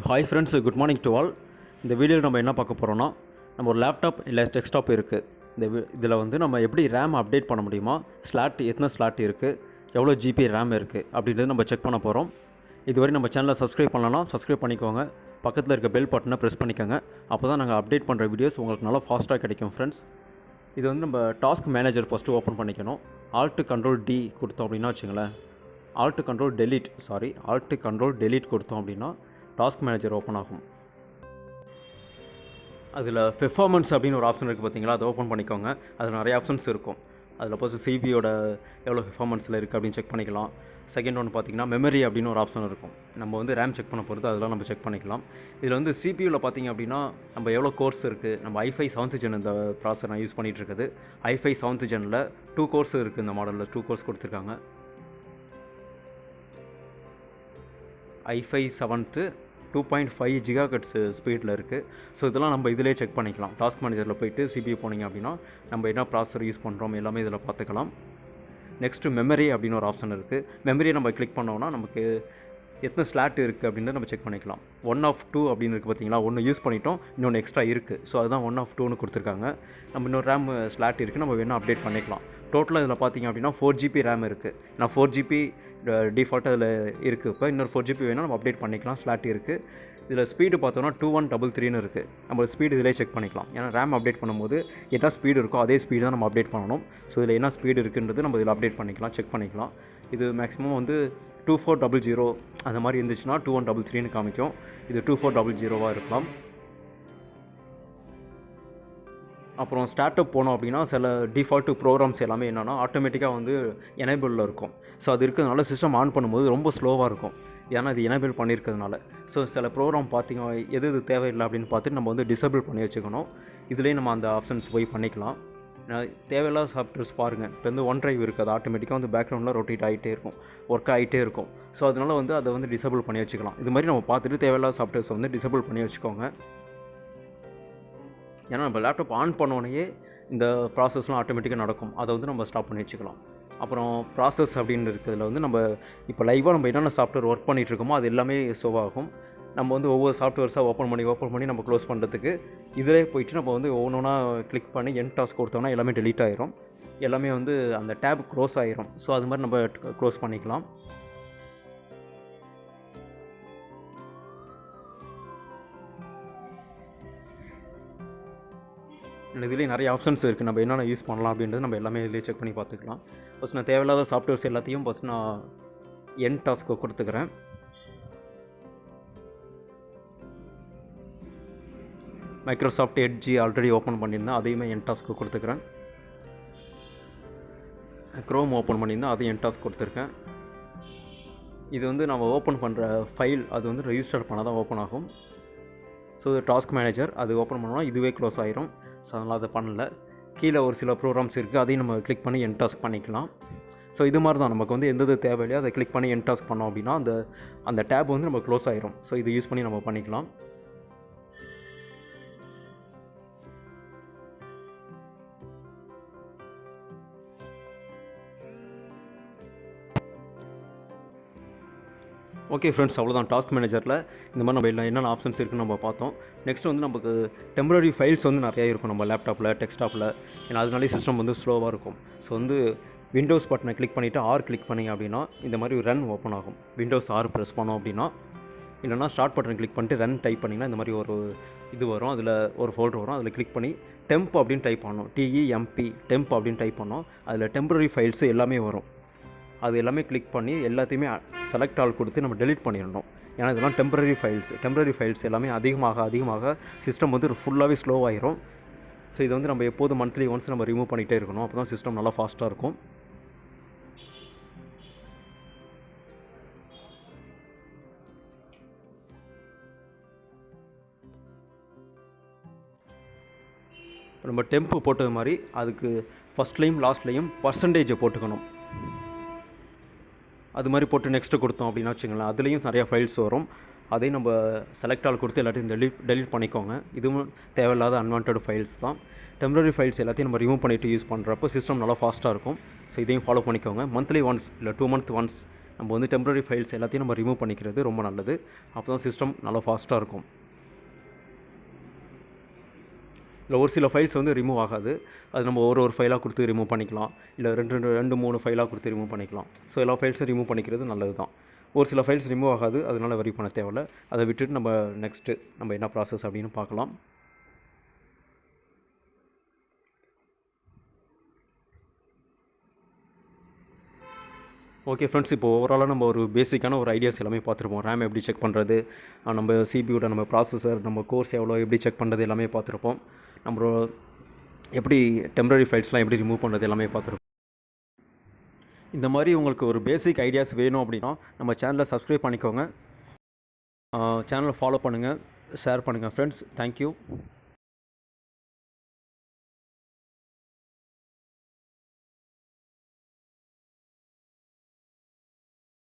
Hi friends, good morning to all. இந்த வீடியோவில் நம்ம என்ன பார்க்க போகிறோன்னா, நம்ம ஒரு லேப்டாப் இல்லை டெஸ்க்டாப் இருக்குது. இதில் வந்து நம்ம எப்படி ரேம் அப்டேட் பண்ண முடியுமா, எத்தனை ஸ்லாட் இருக்குது, எவ்வளோ ஜிபி ரேம் இருக்குது அப்படின்றது நம்ம செக் பண்ண போகிறோம். இதுவரை நம்ம சேனலை சப்ஸ்கிரைப் பண்ணலன்னா சப்ஸ்கிரைப் பண்ணிக்கோங்க. பக்கத்தில் இருக்க பெல் பட்டனை ப்ரெஸ் பண்ணிக்கோங்க. அப்போ தான் நாங்கள் அப்டேட் பண்ணுற வீடியோஸ் உங்களுக்கு நல்லா ஃபாஸ்ட்டாக கிடைக்கும் ஃப்ரெண்ட்ஸ். இது வந்து நம்ம டாஸ்க் மேனேஜர் ஃபஸ்ட்டு ஓப்பன் பண்ணிக்கணும். ஆல்ட் கண்ட்ரோல் டி கொடுத்தோம் அப்படின்னா வச்சுங்களேன், ஆல்ட் கண்ட்ரோல் டெலீட் கொடுத்தோம் அப்படின்னா டாஸ்க் மேனேஜர் ஓப்பன் ஆகும். அதில் பெர்ஃபார்மன்ஸ் அப்படின்னு ஒரு ஆப்ஷன் இருக்குது பார்த்தீங்களா, அதை ஓப்பன் பண்ணிக்கோங்க. அதில் நிறைய ஆப்ஷன்ஸ் இருக்கும். அதில் போய் சிபியோட எவ்வளோ பெர்ஃபார்மன்ஸில் இருக்குது அப்படின்னு செக் பண்ணிக்கலாம். செகண்ட் ஒன்று பார்த்திங்கன்னா மெமரி அப்படின்னு ஒரு ஆப்ஷன் இருக்கும். நம்ம வந்து ரேம் செக் பண்ண போகிறது அதெல்லாம் நம்ம செக் பண்ணிக்கலாம். இதில் வந்து சிபியூவில் பார்த்திங்க அப்படின்னா நம்ம எவ்வளோ கோர்ஸ் இருக்குது. நம்ம i5 7th gen இந்த ப்ராசர் நான் யூஸ் பண்ணிகிட்டு இருக்குது. i5 7th genல 2 கோர்ஸ் இருக்குது. இந்த மாடலில் 2 கோர்ஸ் கொடுத்துருக்காங்க. i5 7th 2.5 GHz ஸ்பீடில் இருக்குது. ஸோ இதெல்லாம் நம்ம இதிலே செக் பண்ணிக்கலாம். டாஸ்க் மேனேஜரில் போய்ட்டு சிபியூ போனீங்க அப்படின்னா நம்ம என்ன ப்ராசஸர் யூஸ் பண்ணுறோம் எல்லாமே இதில் பார்த்துக்கலாம். நெக்ஸ்ட்டு மெமரி அப்படின்னு ஒரு ஆப்ஷன் இருக்குது. மெமரியை நம்ம கிளிக் பண்ணோன்னா நமக்கு எத்தனை ஸ்லாட் இருக்குது அப்படின்னு நம்ம செக் பண்ணிக்கலாம். 1 of 2 அப்படின்னு இருக்குது பார்த்தீங்களா, ஒன்று யூஸ் பண்ணிட்டோம், இன்னொன்று எக்ஸ்ட்ரா இருக்குது. ஸோ அதுதான் 1 of 2ன்னு கொடுத்துருக்காங்க. நம்ம இன்னொரு ரேம் ஸ்லாட் இருக்குது, நம்ம வேணால் அப்டேட் பண்ணிக்கலாம். டோட்டலாக இதில் பார்த்திங்க அப்படின்னா 4 GB ரேம் இருக்குது. நான் 4 GB டிஃபால்ட்டாக அதில் இருக்குது. இப்போ இன்னொரு 4 GB வேணால் நம்ம அப்டேட் பண்ணிக்கலாம். ஸ்லாட் இருக்குது. இதில் ஸ்பீடு பார்த்தோன்னா 2133ன்னு இருக்குது. நம்ம ஸ்பீடு இதிலே செக் பண்ணிக்கலாம். ஏன்னா ரேம் அப்டேட் பண்ணும்போது என்ன ஸ்பீடு இருக்கோ அதே ஸ்பீடு தான் நம்ம அப்டேட் பண்ணணும். ஸோ இதில் என்ன ஸ்பீடு இருக்குன்றது நம்ம இதில் அப்டேட் பண்ணிக்கலாம், செக் பண்ணிக்கலாம். இது மேக்ஸிமம் வந்து 2400 அந்த மாதிரி இருந்துச்சுன்னா 2133ன்னு காமிக்கும். இது 2400 இருக்கலாம். அப்புறம் ஸ்டார்ட்அப் போனோம் அப்படின்னா சில டிஃபால்ட்டு ப்ரோக்ராம்ஸ் எல்லாமே என்னென்னா ஆட்டோமேட்டிக்காக வந்து எனேபிளில் இருக்கும். ஸோ அது இருக்கிறதுனால சிஸ்டம் ஆன் பண்ணும்போது ரொம்ப ஸ்லோவாக இருக்கும். ஏன்னா இது எனேபிள் பண்ணியிருக்கிறதுனால. ஸோ சில ப்ரோக்ராம் பார்த்திங்க எது தேவையில்லை அப்படின்னு பார்த்துட்டு நம்ம வந்து டிசேபிள் பண்ணி வச்சுக்கணும். இதுலேயே நம்ம அந்த ஆப்ஷன்ஸ் போய் பண்ணிக்கலாம். தேவையில்லாத சாஃப்ட்வேர்ஸ் பாருங்கள். இப்போ வந்து ஒன் ட்ரைவ் இருக்குது, அது ஆட்டோமேட்டிக்காக வந்து பேக்ரவுண்டில் ரொட்டேட் ஆகிட்டே இருக்கும், ஒர்க் ஆகிட்டே இருக்கும். ஸோ அதனால் வந்து அதை வந்து டிசேபிள் பண்ணி வச்சுக்கலாம். இது மாதிரி நம்ம பார்த்துட்டு தேவையில்லாத சாஃப்ட்வேர்ஸை வந்து டிசேபிள் பண்ணி வச்சுக்கோங்க. ஏன்னா நம்ம லேப்டாப் ஆன் பண்ணோன்னே இந்த ப்ராசஸ்லாம் ஆட்டோமேட்டிக்காக நடக்கும். அதை வந்து நம்ம ஸ்டாப் பண்ணி வச்சுக்கலாம். அப்புறம் ப்ராசஸ் அப்படின்னு இருக்கிறதுல வந்து நம்ம இப்போ லைவாக நம்ம என்னென்ன சாஃப்ட்வேர் ஒர்க் பண்ணிகிட்டு இருக்கோமோ அது எல்லாமே ஷோவாகும். நம்ம வந்து ஒவ்வொரு சாஃப்ட்வேர்ஸாக ஓப்பன் பண்ணி நம்ம க்ளோஸ் பண்ணுறதுக்கு இதிலே போய்ட்டு நம்ம வந்து ஒவ்வொன்றா கிளிக் பண்ணி என் டாஸ்க் கொடுத்தோம்னா எல்லாமே டெலீட் ஆகிரும். எல்லாமே வந்து அந்த டேப் க்ளோஸ் ஆகிரும். ஸோ அது மாதிரி நம்ம க்ளோஸ் பண்ணிக்கலாம். இதுலேயே நிறைய ஆப்ஷன்ஸ் இருக்குது. நம்ம என்னென்ன யூஸ் பண்ணலாம் அப்படின்றது நம்ம எல்லாமே இதிலே செக் பண்ணி பார்த்துக்கலாம். ஃபஸ்ட் நான் தேவையில்லாத சாஃப்ட்வேர்ஸ் எல்லாத்தையும் ஃபஸ்ட் நான் என் டாஸ்க்கு கொடுத்துக்கிறேன். மைக்ரோசாஃப்ட் எட்ஜ் ஆல்ரெடி ஓப்பன் பண்ணியிருந்தேன், அதையுமே என் டாஸ்க்கு கொடுத்துக்கிறேன். க்ரோம் ஓப்பன் பண்ணியிருந்தேன், அதையும் என் டாஸ்க் கொடுத்துருக்கேன். இது வந்து நம்ம ஓப்பன் பண்ணுற ஃபைல் அது வந்து ரெஜிஸ்டர் பண்ணால் தான் ஓப்பன் ஆகும். ஸோ டாஸ்க் மேனேஜர் அது ஓப்பன் பண்ணோம்னா இதுவே க்ளோஸ் ஆகிரும். ஸோ அதனால் அதை பண்ணல. கீழே ஒரு சில ப்ரோக்ராம்ஸ் இருக்குது, அதையும் நம்ம கிளிக் பண்ணி என் டாஸ்க் பண்ணிக்கலாம். ஸோ இது மாதிரி தான் நமக்கு வந்து எந்த தேவையில்லையோ அதை கிளிக் பண்ணி என் டாஸ்க் பண்ணோம் அப்படின்னா அந்த டேப் வந்து நம்ம க்ளோஸ் ஆகிரும். ஸோ இது யூஸ் பண்ணி நம்ம பண்ணிக்கலாம். ஓகே ஃப்ரெண்ட்ஸ், அவ்வளோதான். டாஸ்க் மேனேஜரில் இந்த மாதிரி நம்ம என்னென்ன ஆப்ஷன்ஸ் இருக்குன்னு நம்ம பார்த்தோம். நெக்ஸ்ட் வந்து நமக்கு டெம்பரரி ஃபைல்ஸ் வந்து நிறையா இருக்கும் நம்ம லேப்டாப்பில், டெஸ்க்டாப்பில். ஏன்னா அதனாலே சிஸ்டம் வந்து ஸ்லோவாக இருக்கும். ஸோ வந்து விண்டோஸ் பட்டனை கிளிக் பண்ணிவிட்டு கிளிக் பண்ணிங்க அப்படின்னா இந்த மாதிரி ரன் ஓப்பன் ஆகும். விண்டோஸ் ப்ரெஸ் பண்ணோம் அப்படின்னா, இல்லைனா ஸ்டார்ட் பட்டன் கிளிக் பண்ணிட்டு ரன் டைப் பண்ணிங்கன்னா இந்த மாதிரி ஒரு இது வரும். அதில் ஒரு ஃபோல்டர் வரும். அதில் கிளிக் பண்ணி டெம்ப் அப்படின்னு டைப் பண்ணணும். டெம்ப் அப்படின்னு டைப் பண்ணோம். அதில் டெம்பரரி ஃபைல்ஸு எல்லாமே வரும். அது எல்லாமே கிளிக் பண்ணி எல்லாத்தையுமே செலக்ட் ஆல் கொடுத்து நம்ம டெலீட் பண்ணிடணும். ஏன்னா இதெல்லாம் டெம்பரரி ஃபைல்ஸ் எல்லாமே அதிகமாக சிஸ்டம் வந்து ஃபுல்லாகவே ஸ்லோவாகிடும். ஸோ இது வந்து நம்ம எப்போதும் மந்த்லி ஒன்ஸ் நம்ம ரிமூவ் பண்ணிகிட்டே இருக்கணும். அப்போ தான் சிஸ்டம் நல்லா ஃபாஸ்ட்டாக இருக்கும். இப்போ நம்ம டெம்ப் போட்டது மாதிரி அதுக்கு ஃபஸ்ட்லேயும் லாஸ்ட்லேயும் பர்சன்டேஜை போட்டுக்கணும். அது மாதிரி போட்டு நெக்ஸ்ட்டு கொடுத்தோம் அப்படின்னா வச்சுங்களேன், அதுலேயும் நிறையா ஃபைல்ஸ் வரும். அதையும் நம்ம செலக்ட் ஆல் கொடுத்து எல்லாத்தையும் டெலீட் பண்ணிக்கோங்க. இதுவும் தேவையில்லாத அன்வான்ட் ஃபைல்ஸ் தான். டெம்பரரி ஃபைல்ஸ் எல்லாத்தையும் நம்ம ரிமூவ் பண்ணிவிட்டு யூஸ் பண்ணுறப்போ சிஸ்டம் நல்லா ஃபாஸ்ட்டாக இருக்கும். ஸோ இதையும் ஃபாலோ பண்ணிக்கோங்க. மந்த்லி ஒன்ஸ் இல்லை 2 month ஒன்ஸ் நம்ம வந்து டெம்பரரி ஃபைல்ஸ் எல்லாத்தையும் நம்ம ரிமூவ் பண்ணிக்கிறது ரொம்ப நல்லது. அப்போ தான் சிஸ்டம் நல்லா ஃபாஸ்ட்டாக இருக்கும். இல்லை ஒரு சில ஃபைல்ஸ் வந்து ரிமூவ் ஆகாது. அது நம்ம ஒரு ஃபைலாக கொடுத்து ரிமூவ் பண்ணிக்கலாம். இல்லை 2-3 ஃபைலாக கொடுத்து ரிமூவ் பண்ணிக்கலாம். ஸோ எல்லா ஃபைல்ஸும் ரிமூவ் பண்ணிக்கிறது நல்லது தான். ஒரு சில ஃபைல்ஸ் ரிமூவ் ஆகாது, அதனால் வரி பண்ண தேவையில்ல. அதை விட்டுட்டு நம்ம நெக்ஸ்ட்டு நம்ம என்ன ப்ராசஸ் அப்படின்னு பார்க்கலாம். ஓகே ஃப்ரெண்ட்ஸ், இப்போ ஓவராலாக நம்ம ஒரு பேசிக்கான ஒரு ஐடியாஸ் எல்லாமே பார்த்துருப்போம். ரேம் எப்படி செக் பண்ணுறது, நம்ம சிபியோட நம்ம ப்ராசஸர், நம்ம கோர்ஸ் எவ்வளோ எப்படி செக் பண்ணுறது எல்லாமே பார்த்துருப்போம். நம்ம எப்படி டெம்பரரி ஃபைல்ஸ்லாம் எப்படி ரிமூவ் பண்ணுறது எல்லாமே பார்த்துருப்போம். இந்த மாதிரி உங்களுக்கு ஒரு பேசிக் ஐடியாஸ் வேணும் அப்படின்னா நம்ம சேனலை சப்ஸ்கிரைப் பண்ணிக்கோங்க, சேனலை ஃபாலோ பண்ணுங்கள், ஷேர் பண்ணுங்கள் ஃப்ரெண்ட்ஸ். தேங்க்யூ.